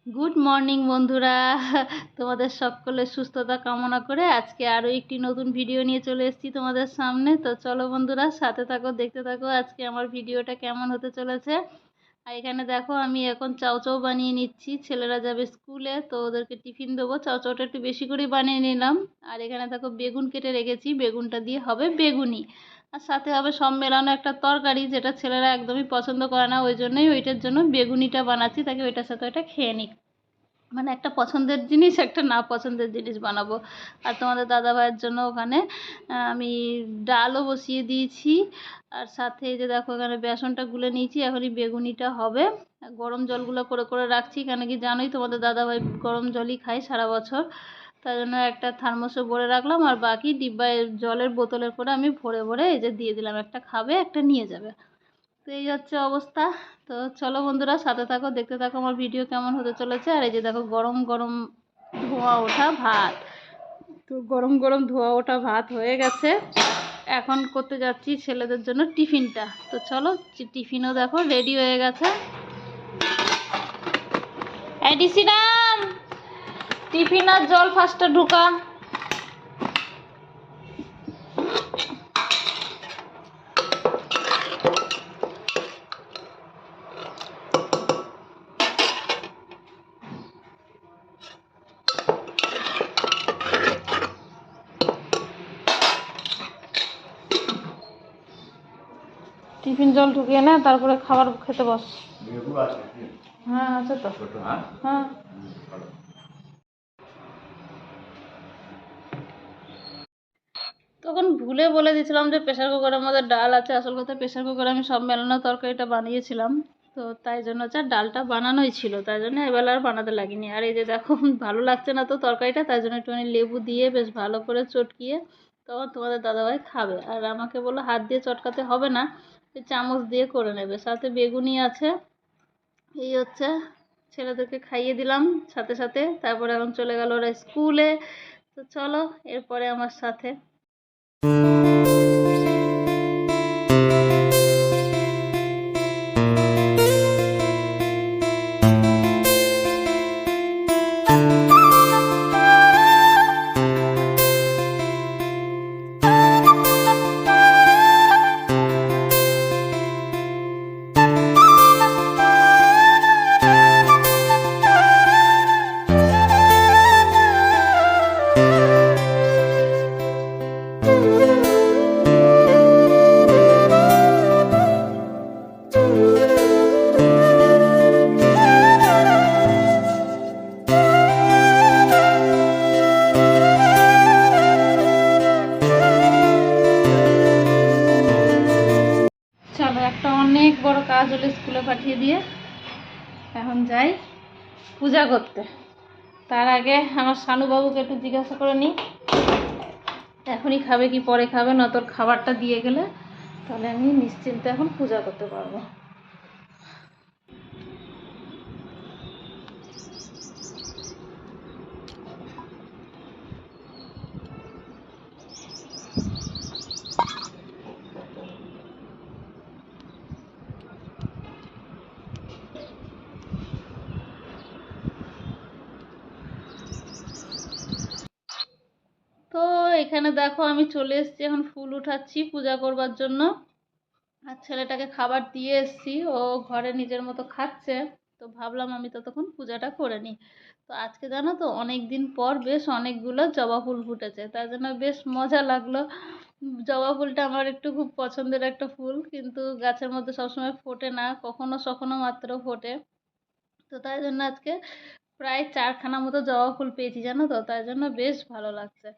Good morning বন্ধুরা। তোমাদের সকলের সুস্থতা কামনা করে আজকে আরও একটি নতুন ভিডিও নিয়ে চলে এসেছি তোমাদের সামনে। তো চলো বন্ধুরা, সাথে থাকো, দেখতে থাকো আজকে আমার ভিডিওটা কেমন হতে চলেছে। আর এখানে দেখো, আমি এখন চাউচাউ বানিয়ে নিচ্ছি। ছেলেরা যাবে স্কুলে, তো ওদেরকে টিফিন দেবো। চাউচাউটা একটু বেশি করে বানিয়ে নিলাম। আর এখানে দেখো বেগুন কেটে রেখেছি, বেগুনটা দিয়ে হবে বেগুনি। আর সাথে হবে সব মেলানো একটা তরকারি, যেটা ছেলেরা একদমই পছন্দ করে না, ওই জন্যই ওইটার জন্য বেগুনিটা বানাচ্ছি, তাকে ওইটার সাথে ওইটা খেয়ে নিক। মানে একটা পছন্দের জিনিস, একটা না পছন্দের জিনিস বানাবো। আর তোমাদের দাদা ভাইয়ের জন্য ওখানে আমি ডালও বসিয়ে দিয়েছি। আর সাথে এই যে দেখো, এখানে বেসনটা গুলে নিয়েছি, এখনই বেগুনিটা হবে। গরম জলগুলো করে করে রাখছি, কেন কি জানোই তোমাদের দাদা ভাই গরম জলই খায় সারা বছর। তাই জন্য একটা থার্মোসে ভরে রাখলাম, আর বাকি ডিব্বায় জলের বোতলের করে আমি ভরে ভরে এই যে দিয়ে দিলাম। একটা খাবে, একটা নিয়ে যাবে। তো এই হচ্ছে অবস্থা। তো চলো বন্ধুরা, সাথে থাকো, দেখতে থাকো আমার ভিডিও কেমন হতে চলেছে। আর এই যে দেখো, গরম গরম ধোঁয়া ওঠা ভাত। তো গরম গরম ধোঁয়া ওঠা ভাত হয়ে গেছে। এখন করতে যাচ্ছি ছেলেদের জন্য টিফিনটা। তো চলো, টিফিনও দেখো রেডি হয়ে গেছে। এডিসিরাম, টিফিন আর জল ফার্স্টে ঢুকা। টিফিন জল ঢুকিয়ে নে, তারপরে খাবার খেতে বস। হ্যাঁ আছে তো। হ্যাঁ তখন ভুলে বলে দিয়েছিলাম যে প্রেশার কুকারের মধ্যে ডাল আছে। আসল কথা, প্রেশার কুকারে আমি সব মেলানো তরকারিটা বানিয়েছিলাম, তো তাই জন্য হচ্ছে ডালটা বানানোই ছিল, তাই জন্য এবেলা আর বানাতে লাগিনি। আর এই যে দেখো, ভালো লাগছে না তো তরকারিটা, তাই জন্য একটুখানি লেবু দিয়ে বেশ ভালো করে চটকিয়ে তখন তোমাদের দাদাভাই খাবে। আর আমাকে বললো হাত দিয়ে চটকাতে হবে না, চামচ দিয়ে করে নেবে। সাথে বেগুনি আছে। এই হচ্ছে, ছেলেদেরকে খাইয়ে দিলাম সাথে সাথে। তারপরে এখন চলে গেল ওরা স্কুলে। তো চলো এরপরে আমার সাথে। একটা অনেক বড় কাজ হলে স্কুলে পাঠিয়ে দিয়ে এখন যাই পূজা করতে। তার আগে আমার শানুবাবুকে একটু জিজ্ঞাসা করে নিই, এখনই খাবে কি পরে খাবে। না তোর খাবারটা দিয়ে গেলে তাহলে আমি নিশ্চিন্তে এখন পূজা করতে পারবো। তো এখানে দেখো, আমি চলে এসেছি, এখন ফুল উঠাচ্ছি পূজা করবার জন্য। আর ছেলেটাকে খাবার দিয়ে এসেছি, ও ঘরে নিজের মতো খাচ্ছে। তো ভাবলাম আমি ততক্ষণ পূজাটা করে নিই। তো আজকে জানো তো, অনেক দিন পর বেশ অনেকগুলো জবা ফুল ফুটেছে, তার জন্য বেশ মজা লাগলো। জবা ফুলটা আমার একটু খুব পছন্দের একটা ফুল, কিন্তু গাছের মধ্যে সবসময় ফোটে না, কখনো সখনো মাত্র ফোটে। তো তাই জন্য আজকে প্রায় 4খানা মতো জবা ফুল পেয়েছি জানো তো, তাই জন্য বেশ ভালো লাগছে।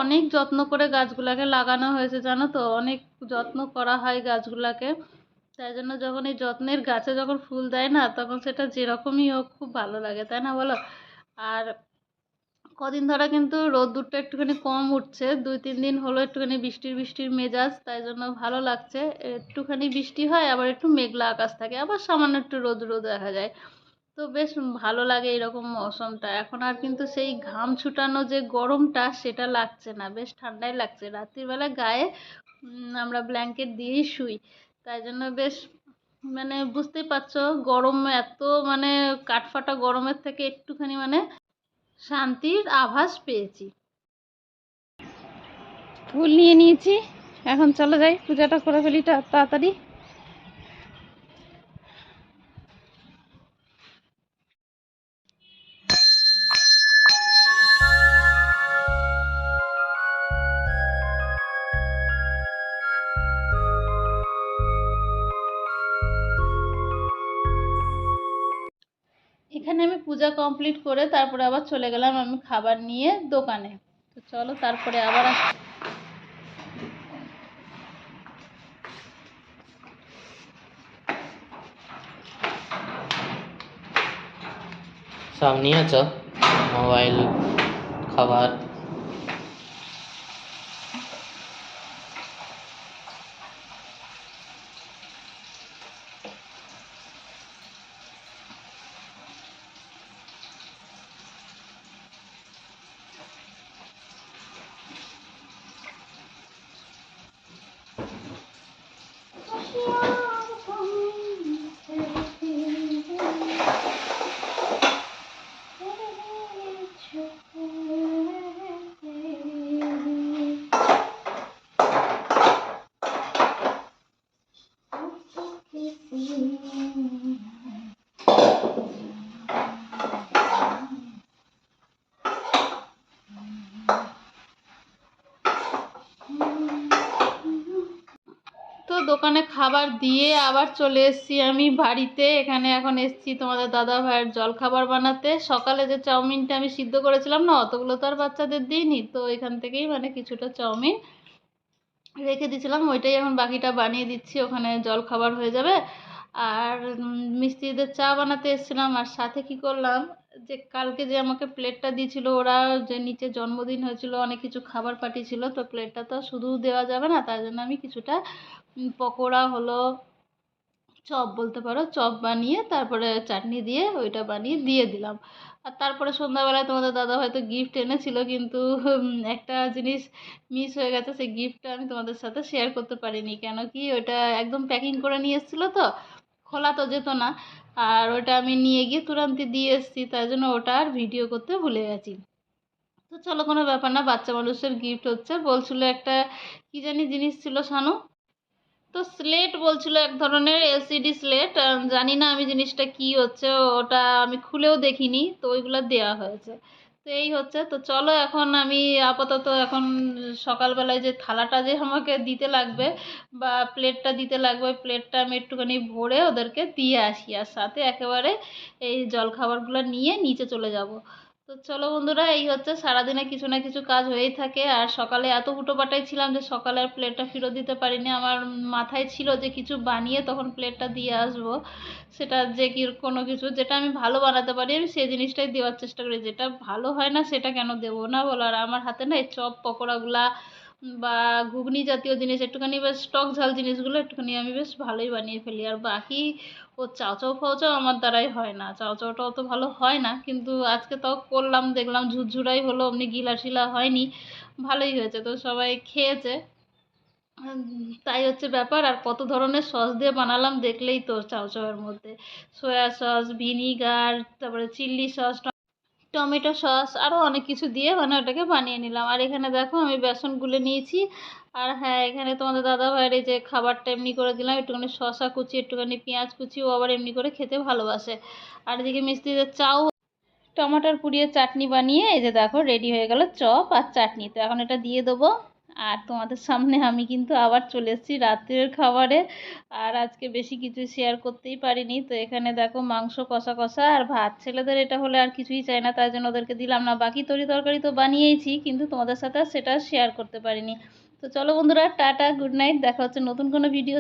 অনেক যত্ন করে গাছগুলাকে লাগানো হয়েছে জানো তো, অনেক যত্ন করা হয় গাছগুলাকে। তাই জন্য যখন এই যত্নের গাছে যখন ফুল দেয় না, তখন সেটা যেরকমই হোক খুব ভালো লাগে, তাই না বলো? আর কদিন ধরে কিন্তু রোদ্দুরটা একটুখানি কম উঠছে, 2-3 দিন হলো একটুখানি বৃষ্টির বৃষ্টির মেজাজ, তাই জন্য ভালো লাগছে। একটুখানি বৃষ্টি হয়, আবার একটু মেঘলা আকাশ থাকে, আবার সামান্য একটু রোদ রোদ দেখা যায়। তো বেশ ভালো লাগে এরকম মৌসমটা। এখন আর কিন্তু সেই ঘাম ছুটানো যে গরমটা সেটা লাগছে না, বেশ ঠান্ডাই লাগছে। রাত্রিবেলা গায়ে আমরা ব্ল্যাঙ্কেট দিয়েই শুই, তাই জন্য বেশ মানে বুঝতেই পারছো গরম এত, মানে কাঠফাটা গরমের থেকে একটুখানি মানে শান্তির আভাস পেয়েছি। ফুল নিয়ে নিয়েছি, এখন চলো যাই পূজাটা করে ফেলি তাড়াতাড়ি। এখানে আমি পূজা কমপ্লিট করে তারপরে আবার চলে গেলাম আমি খাবার নিয়ে দোকানে। তো চলো তারপরে আবার সব নিয়েছ? মোবাইল, খাবার? তো দোকানে খাবার দিয়ে আবার চলে এসেছি আমি বাড়িতে। এখানে এখন এসেছি তোমাদের দাদা ভাইয়ের জলখাবার বানাতে। সকালে যে চাউমিনটা আমি সিদ্ধ করেছিলাম না, অতগুলো তো আর বাচ্চাদের দিইনি, তো এখান থেকেই মানে কিছুটা চাউমিন রেখে দিয়েছিলাম, ওইটাই এখন বাকিটা বানিয়ে দিচ্ছি, ওখানে জলখাবার হয়ে যাবে। আর মিস্ত্রিদের চা বানাতে এসেছিলাম। আর সাথে কি করলাম, যে কালকে যে আমাকে প্লেটটা দিয়েছিল ওরা, যে নিচে জন্মদিন হয়েছিল, অনেক কিছু খাবার পাঠিয়েছিল, তো প্লেটটা তো শুধু দেওয়া যাবে না, তাই জন্য আমি কিছুটা পকোড়া হলো, চপ বলতে পারো, চপ বানিয়ে তারপরে চাটনি দিয়ে ওইটা বানিয়ে দিয়ে দিলাম। আর তারপরে সন্ধ্যাবেলায় তোমাদের দাদা হয়তো গিফট এনেছিল, কিন্তু একটা জিনিস মিস হয়ে গেছে, সেই গিফটটা আমি তোমাদের সাথে শেয়ার করতে পারিনি। কেন কি, ওটা একদম প্যাকিং করে নিয়ে এসেছিলো, তো খোলা তো যেত না। আর ওটা আমি নিয়ে গিয়ে তুরান্তে দিয়ে এসেছি, তাই জন্য ওটা আর ভিডিও করতে ভুলে গেছি। তো চলো, কোনো ব্যাপার না, বাচ্চা মানুষের গিফট হচ্ছে। বলছিল একটা কি জানি জিনিস ছিল শানু, তো স্লেট বলছিল, এক ধরনের এলসিডি স্লেট, জানি না আমি জিনিসটা কি হচ্ছে, ওটা আমি খুলেও দেখিনি, তো ওইগুলো দেওয়া হয়েছে। তো এই হচ্ছে। তো চলো এখন আমি আপাতত এখন সকালবেলায় যে থালাটা যে আমাকে দিতে লাগবে বা প্লেটটা দিতে লাগবে, ওই প্লেটটা আমি একটুখানি ভরে ওদেরকে দিয়ে আসি, আর সাথে একেবারে এই জলখাবারগুলো নিয়ে নিচে চলে যাব। তো চলো বন্ধুরা, এই হচ্ছে, সারাদিনে কিছু না কিছু কাজ হয়েই থাকে। আর সকালে এত হুটোপাটাই ছিলাম যে সকালে আর প্লেটটা ফেরত দিতে পারিনি। আমার মাথায় ছিল যে কিছু বানিয়ে তখন প্লেটটা দিয়ে আসবো, সেটা যে কি কোনো কিছু যেটা আমি ভালো বানাতে পারি আমি সেই জিনিসটাই দেওয়ার চেষ্টা করি, যেটা ভালো হয় না সেটা কেন দেবো না বলো। আর আমার হাতে না এই চপ পকোড়াগুলা বা ঘুগনি জাতীয় জিনিস, একটুখানি বেশ টক ঝাল জিনিসগুলো একটুখানি আমি বেশ ভালোই বানিয়ে ফেলি। আর বাকি ও চাও ফাওচাও আমার দ্বারাই হয় না, চাওটা অত ভালো হয় না, কিন্তু আজকে তাও করলাম, দেখলাম ঝুরঝুরাই হলো, অমনি গিলা শিলা হয়নি, ভালোই হয়েছে। তো সবাই খেয়েছে। তাই হচ্ছে ব্যাপার। আর কত ধরনের সস দিয়ে বানালাম দেখলেই তো, চাউচাউয়ের মধ্যে সয়া সস, ভিনিগার, তারপরে চিল্লি সস, টমেটো সস, আরও অনেক কিছু দিয়ে মানে ওটাকে বানিয়ে নিলাম। আর এখানে দেখো আমি বেসন গুলে নিয়েছি। আর হ্যাঁ, এখানে তোমাদের দাদা ভাইয়ের এই যে খাবারটা এমনি করে দিলাম, একটুখানি শসা কুচি, একটুখানি পেঁয়াজ কুচি, ও আবার এমনি করে খেতে ভালোবাসে। আর এদিকে মিস্ত্রিদের চাও, টমাটোর পুড়িয়ে চাটনি বানিয়ে এই যে দেখো রেডি হয়ে গেল চপ আর চাটনি। তো এখন এটা দিয়ে দেবো। আর তোমাদের সামনে আমি কিন্তু আবার চলে এসেছি রাত্রের খাবারে। আর আজকে বেশি কিছু শেয়ার করতেই পারিনি। তো এখানে দেখো মাংস কষা কষা আর ভাত, ছেলেদের এটা হলে আর কিছুই চাই না, তাই জন্য ওদেরকে দিলাম না। বাকি তরকারি তো বানিয়েইছি, কিন্তু তোমাদের সাথে আর সেটা শেয়ার করতে পারিনি। তো চলো বন্ধুরা, টাটা, গুড নাইট, দেখা হচ্ছে নতুন কোনো ভিডিও।